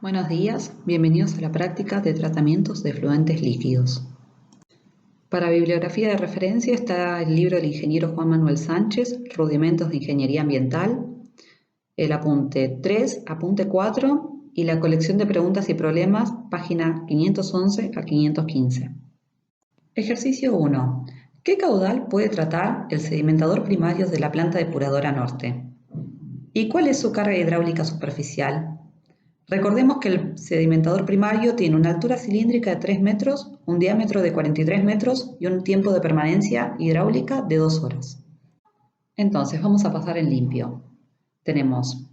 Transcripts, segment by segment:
Buenos días, bienvenidos a la práctica de tratamientos de efluentes líquidos. Para bibliografía de referencia está el libro del ingeniero Juan Manuel Sánchez, Rudimentos de Ingeniería Ambiental, el apunte 3, apunte 4 y la colección de preguntas y problemas, página 511 a 515. Ejercicio 1. ¿Qué caudal puede tratar el sedimentador primario de la planta depuradora norte? ¿Y cuál es su carga hidráulica superficial? Recordemos que el sedimentador primario tiene una altura cilíndrica de 3 metros, un diámetro de 43 metros y un tiempo de permanencia hidráulica de 2 horas. Entonces, vamos a pasar en limpio. Tenemos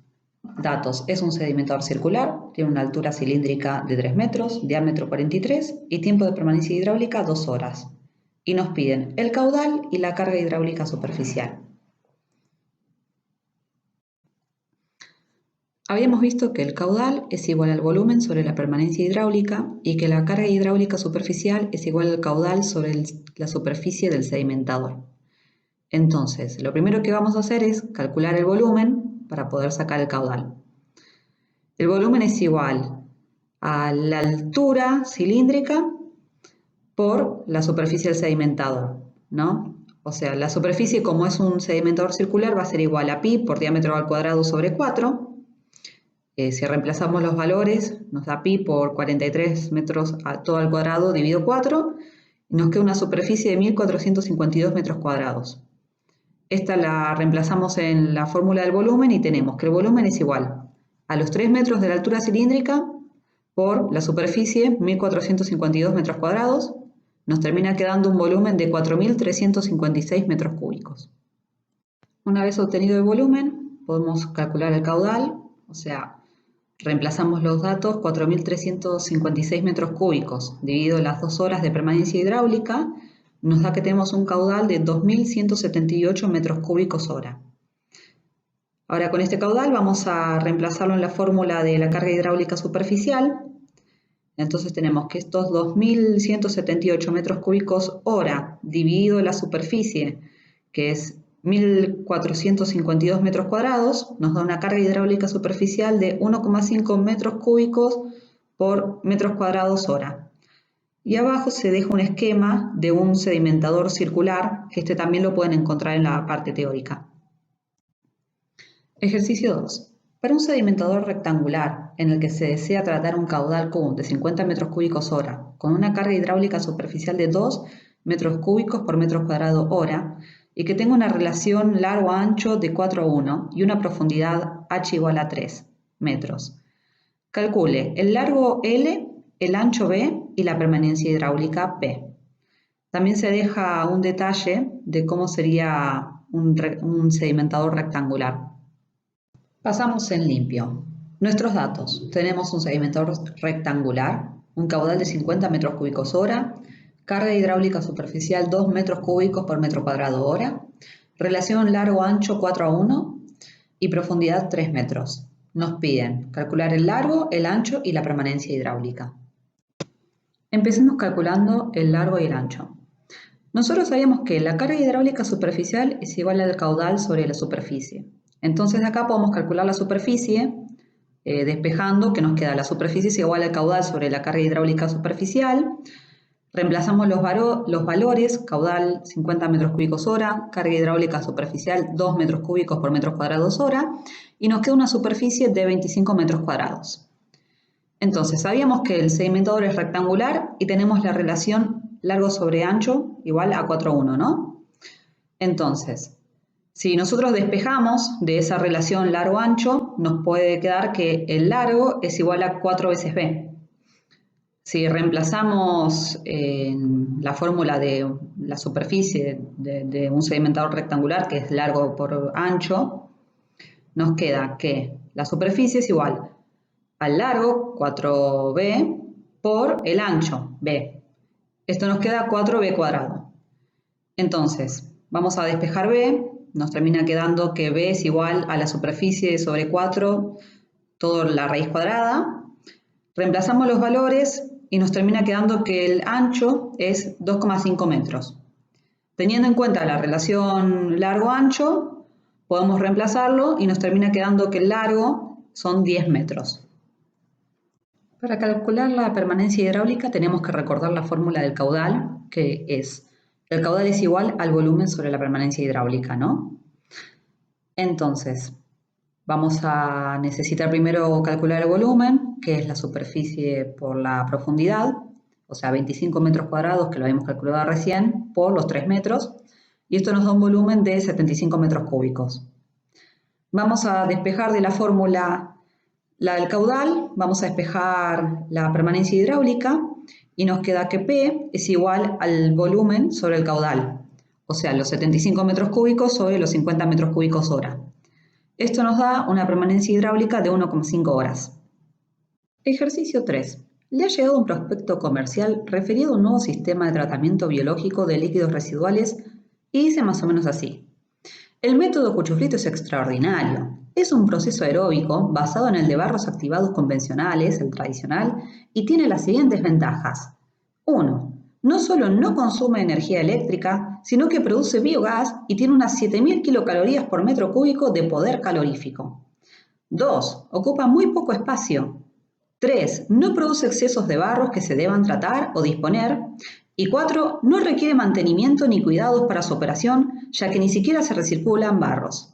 datos, es un sedimentador circular, tiene una altura cilíndrica de 3 metros, diámetro 43 y tiempo de permanencia hidráulica 2 horas. Y nos piden el caudal y la carga hidráulica superficial. Habíamos visto que el caudal es igual al volumen sobre la permanencia hidráulica y que la carga hidráulica superficial es igual al caudal sobre la superficie del sedimentador. Entonces, lo primero que vamos a hacer es calcular el volumen para poder sacar el caudal. El volumen es igual a la altura cilíndrica por la superficie del sedimentador, ¿no? O sea, la superficie, como es un sedimentador circular, va a ser igual a pi por diámetro al cuadrado sobre 4. Si reemplazamos los valores, nos da pi por 43 metros todo al cuadrado dividido 4, y nos queda una superficie de 1452 metros cuadrados. Esta la reemplazamos en la fórmula del volumen y tenemos que el volumen es igual a los 3 metros de la altura cilíndrica por la superficie, 1452 metros cuadrados, nos termina quedando un volumen de 4356 metros cúbicos. Una vez obtenido el volumen, podemos calcular el caudal, o sea, reemplazamos los datos 4.356 metros cúbicos dividido las 2 horas de permanencia hidráulica, nos da que tenemos un caudal de 2.178 metros cúbicos hora. Ahora con este caudal vamos a reemplazarlo en la fórmula de la carga hidráulica superficial. Entonces tenemos que estos 2.178 metros cúbicos hora dividido la superficie, que es 1.452 metros cuadrados, nos da una carga hidráulica superficial de 1,5 metros cúbicos por metros cuadrados hora. Y abajo se deja un esquema de un sedimentador circular, que este también lo pueden encontrar en la parte teórica. Ejercicio 2. Para un sedimentador rectangular en el que se desea tratar un caudal común de 50 metros cúbicos hora con una carga hidráulica superficial de 2 metros cúbicos por metro cuadrado hora, y que tenga una relación largo-ancho de 4:1 y una profundidad h igual a 3 metros. Calcule el largo L, el ancho B y la permanencia hidráulica P. También se deja un detalle de cómo sería un sedimentador rectangular. Pasamos en limpio. Nuestros datos. Tenemos un sedimentador rectangular, un caudal de 50 metros cúbicos hora, carga hidráulica superficial 2 metros cúbicos por metro cuadrado hora, relación largo-ancho 4:1 y profundidad 3 metros. Nos piden calcular el largo, el ancho y la permanencia hidráulica. Empecemos calculando el largo y el ancho. Nosotros sabíamos que la carga hidráulica superficial es igual al caudal sobre la superficie. Entonces de acá podemos calcular la superficie, despejando que nos queda la superficie es igual al caudal sobre la carga hidráulica superficial. Reemplazamos los valores, caudal 50 metros cúbicos hora, carga hidráulica superficial 2 metros cúbicos por metros cuadrados hora, y nos queda una superficie de 25 metros cuadrados. Entonces, sabíamos que el sedimentador es rectangular y tenemos la relación largo sobre ancho igual a 4:1, ¿no? Entonces, si nosotros despejamos de esa relación largo-ancho, nos puede quedar que el largo es igual a 4 veces B. Si reemplazamos la fórmula de la superficie de un sedimentador rectangular, que es largo por ancho, nos queda que la superficie es igual al largo, 4B, por el ancho, B. Esto nos queda 4B cuadrado. Entonces, vamos a despejar B, nos termina quedando que B es igual a la superficie sobre 4, toda la raíz cuadrada. Reemplazamos los valores y nos termina quedando que el ancho es 2,5 metros. Teniendo en cuenta la relación largo-ancho, podemos reemplazarlo y nos termina quedando que el largo son 10 metros. Para calcular la permanencia hidráulica tenemos que recordar la fórmula del caudal, que es, el caudal es igual al volumen sobre la permanencia hidráulica, ¿no? Entonces, vamos a necesitar primero calcular el volumen, que es la superficie por la profundidad, o sea, 25 metros cuadrados, que lo habíamos calculado recién, por los 3 metros, y esto nos da un volumen de 75 metros cúbicos. Vamos a despejar de la fórmula la del caudal, vamos a despejar la permanencia hidráulica y nos queda que P es igual al volumen sobre el caudal, o sea, los 75 metros cúbicos sobre los 50 metros cúbicos hora. Esto nos da una permanencia hidráulica de 1,5 horas. Ejercicio 3. Le ha llegado un prospecto comercial referido a un nuevo sistema de tratamiento biológico de líquidos residuales y dice más o menos así. El método cuchuflito es extraordinario. Es un proceso aeróbico basado en el de barros activados convencionales, el tradicional, y tiene las siguientes ventajas. 1. No solo no consume energía eléctrica, sino que produce biogás y tiene unas 7.000 kilocalorías por metro cúbico de poder calorífico. 2. Ocupa muy poco espacio. 3. No produce excesos de barros que se deban tratar o disponer. Y 4. No requiere mantenimiento ni cuidados para su operación, ya que ni siquiera se recirculan barros.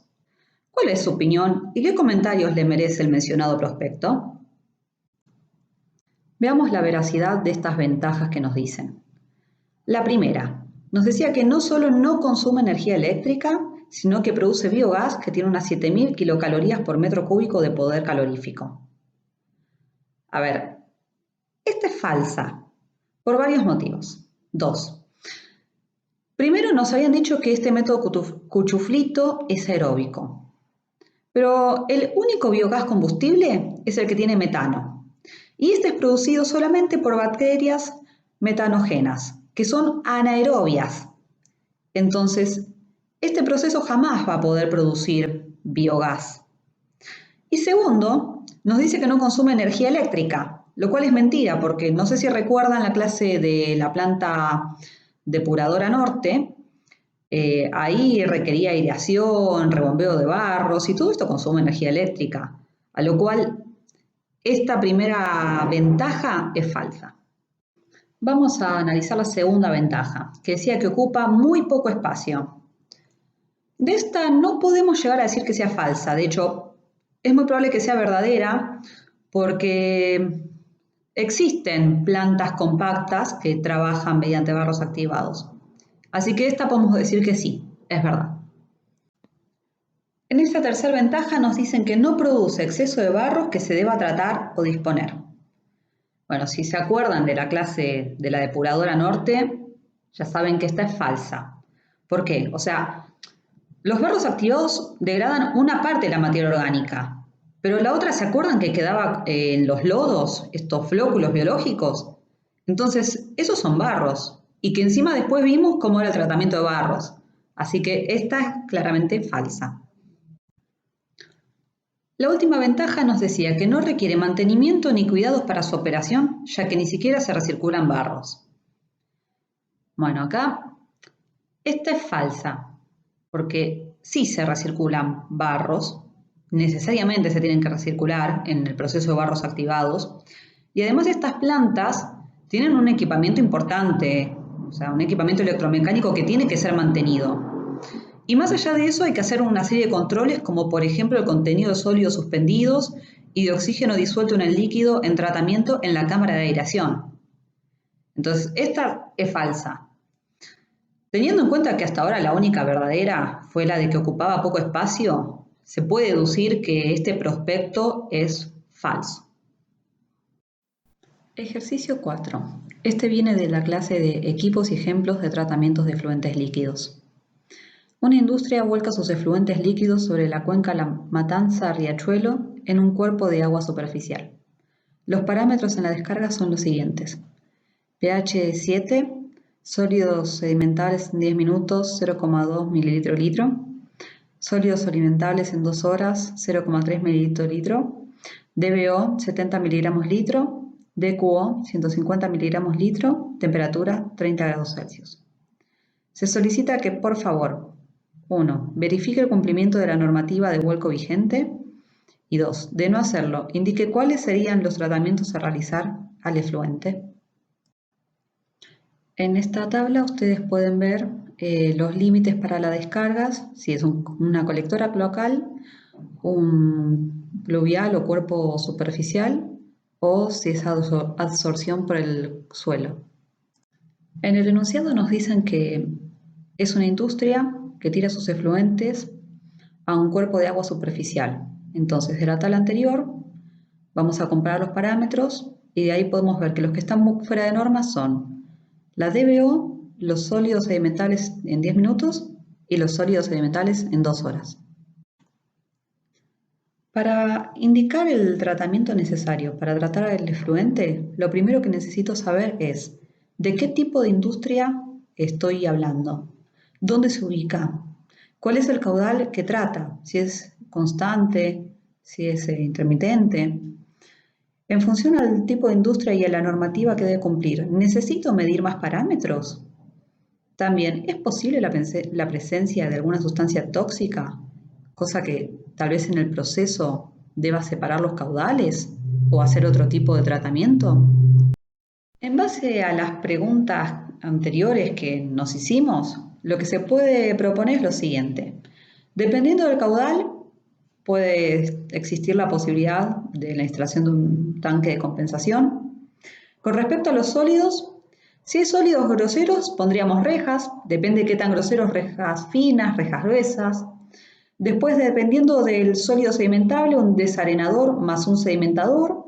¿Cuál es su opinión y qué comentarios le merece el mencionado prospecto? Veamos la veracidad de estas ventajas que nos dicen. La primera, nos decía que no solo no consume energía eléctrica, sino que produce biogás que tiene unas 7.000 kilocalorías por metro cúbico de poder calorífico. A ver, esta es falsa, por varios motivos. 2. Primero nos habían dicho que este método cuchuflito es aeróbico, pero el único biogás combustible es el que tiene metano, y este es producido solamente por bacterias metanógenas, que son anaerobias. Entonces, este proceso jamás va a poder producir biogás. Y segundo, nos dice que no consume energía eléctrica, lo cual es mentira, porque no sé si recuerdan la clase de la planta depuradora norte, ahí requería aireación, rebombeo de barros y todo esto consume energía eléctrica, a lo cual esta primera ventaja es falsa. Vamos a analizar la segunda ventaja, que decía que ocupa muy poco espacio. De esta no podemos llegar a decir que sea falsa, de hecho, es muy probable que sea verdadera porque existen plantas compactas que trabajan mediante barros activados. Así que esta podemos decir que sí, es verdad. En esta tercera ventaja nos dicen que no produce exceso de barros que se deba tratar o disponer. Bueno, si se acuerdan de la clase de la depuradora norte, ya saben que esta es falsa. ¿Por qué? O sea, los barros activados degradan una parte de la materia orgánica, pero la otra, ¿se acuerdan que quedaba en los lodos, estos flóculos biológicos? Entonces, esos son barros, y que encima después vimos cómo era el tratamiento de barros. Así que esta es claramente falsa. La última ventaja nos decía que no requiere mantenimiento ni cuidados para su operación, ya que ni siquiera se recirculan barros. Bueno, acá esta es falsa, porque sí se recirculan barros, necesariamente se tienen que recircular en el proceso de barros activados, y además estas plantas tienen un equipamiento importante, o sea, un equipamiento electromecánico que tiene que ser mantenido. Y más allá de eso hay que hacer una serie de controles como por ejemplo el contenido de sólidos suspendidos y de oxígeno disuelto en el líquido en tratamiento en la cámara de aireación. Entonces, esta es falsa. Teniendo en cuenta que hasta ahora la única verdadera fue la de que ocupaba poco espacio, se puede deducir que este prospecto es falso. Ejercicio 4. Este viene de la clase de equipos y ejemplos de tratamientos de efluentes líquidos. Una industria vuelca sus efluentes líquidos sobre la cuenca La Matanza-Riachuelo en un cuerpo de agua superficial. Los parámetros en la descarga son los siguientes. pH 7, sólidos sedimentables en 10 minutos 0,2 mililitro-litro, sólidos alimentables en 2 horas 0,3 mililitro-litro, DBO 70 miligramos litro, DQO 150 miligramos litro, temperatura 30 grados Celsius. Se solicita que, por favor, 1. Verifique el cumplimiento de la normativa de vuelco vigente Y 2. De no hacerlo, indique cuáles serían los tratamientos a realizar al efluente. En esta tabla ustedes pueden ver los límites para las descargas, si es una colectora cloacal, un pluvial o cuerpo superficial, o si es absorción por el suelo. En el enunciado nos dicen que es una industria que tira sus efluentes a un cuerpo de agua superficial. Entonces, de la tabla anterior, vamos a comparar los parámetros y de ahí podemos ver que los que están fuera de norma son la DBO, los sólidos sedimentales en 10 minutos y los sólidos sedimentales en 2 horas. Para indicar el tratamiento necesario para tratar el efluente, lo primero que necesito saber es ¿de qué tipo de industria estoy hablando? ¿Dónde se ubica? ¿Cuál es el caudal que trata? Si es constante, si es intermitente. En función al tipo de industria y a la normativa que debe cumplir, ¿necesito medir más parámetros? También, ¿es posible la presencia de alguna sustancia tóxica? Cosa que tal vez en el proceso deba separar los caudales o hacer otro tipo de tratamiento. En base a las preguntas anteriores que nos hicimos, lo que se puede proponer es lo siguiente. Dependiendo del caudal, puede existir la posibilidad de la instalación de un tanque de compensación. Con respecto a los sólidos, si hay sólidos groseros, pondríamos rejas, depende de qué tan groseros, rejas finas, rejas gruesas. Después, dependiendo del sólido sedimentable, un desarenador más un sedimentador,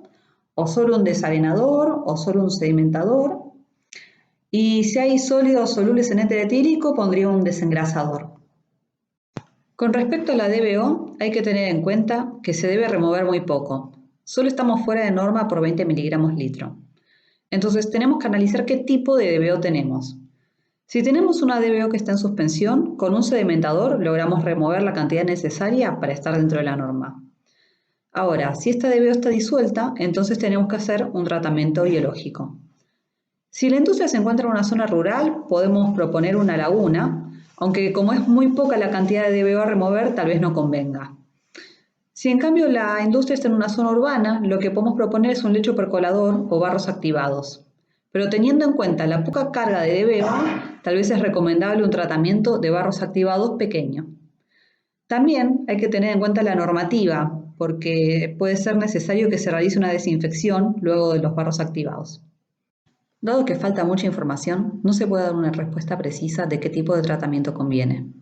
o solo un desarenador, o solo un sedimentador. Y si hay sólidos solubles en éter etílico, pondría un desengrasador. Con respecto a la DBO, hay que tener en cuenta que se debe remover muy poco. Solo estamos fuera de norma por 20 miligramos litro. Entonces tenemos que analizar qué tipo de DBO tenemos. Si tenemos una DBO que está en suspensión, con un sedimentador logramos remover la cantidad necesaria para estar dentro de la norma. Ahora, si esta DBO está disuelta, entonces tenemos que hacer un tratamiento biológico. Si la industria se encuentra en una zona rural, podemos proponer una laguna, aunque como es muy poca la cantidad de DBO a remover, tal vez no convenga. Si en cambio la industria está en una zona urbana, lo que podemos proponer es un lecho percolador o barros activados. Pero teniendo en cuenta la poca carga de DBO, tal vez es recomendable un tratamiento de barros activados pequeño. También hay que tener en cuenta la normativa, porque puede ser necesario que se realice una desinfección luego de los barros activados. Dado que falta mucha información, no se puede dar una respuesta precisa de qué tipo de tratamiento conviene.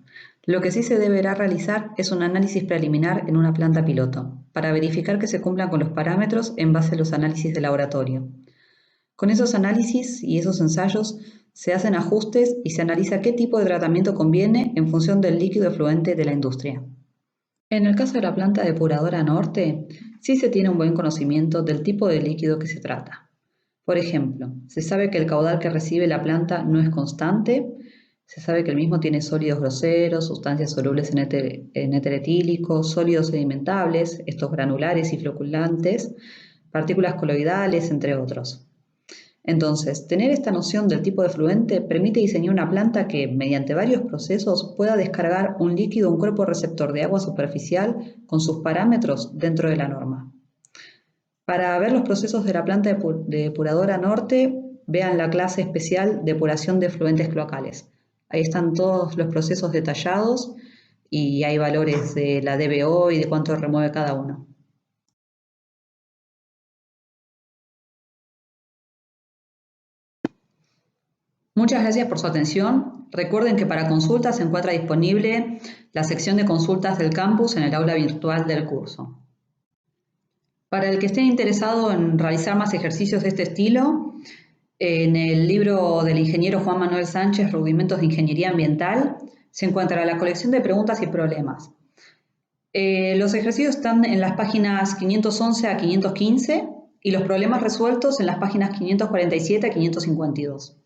Lo que sí se deberá realizar es un análisis preliminar en una planta piloto, para verificar que se cumplan con los parámetros en base a los análisis de laboratorio. Con esos análisis y esos ensayos se hacen ajustes y se analiza qué tipo de tratamiento conviene en función del líquido efluente de la industria. En el caso de la planta depuradora norte, sí se tiene un buen conocimiento del tipo de líquido que se trata. Por ejemplo, se sabe que el caudal que recibe la planta no es constante, se sabe que el mismo tiene sólidos groseros, sustancias solubles en éter etílico, sólidos sedimentables, estos granulares y floculantes, partículas coloidales, entre otros. Entonces, tener esta noción del tipo de efluente permite diseñar una planta que, mediante varios procesos, pueda descargar un líquido a un cuerpo receptor de agua superficial con sus parámetros dentro de la norma. Para ver los procesos de la planta depuradora norte, vean la clase especial Depuración de efluentes cloacales. Ahí están todos los procesos detallados y hay valores de la DBO y de cuánto remueve cada uno. Muchas gracias por su atención. Recuerden que para consultas se encuentra disponible la sección de consultas del campus en el aula virtual del curso. Para el que esté interesado en realizar más ejercicios de este estilo, en el libro del ingeniero Juan Manuel Sánchez, Rudimentos de Ingeniería Ambiental, se encuentra la colección de preguntas y problemas. Los ejercicios están en las páginas 511 a 515 y los problemas resueltos en las páginas 547 a 552.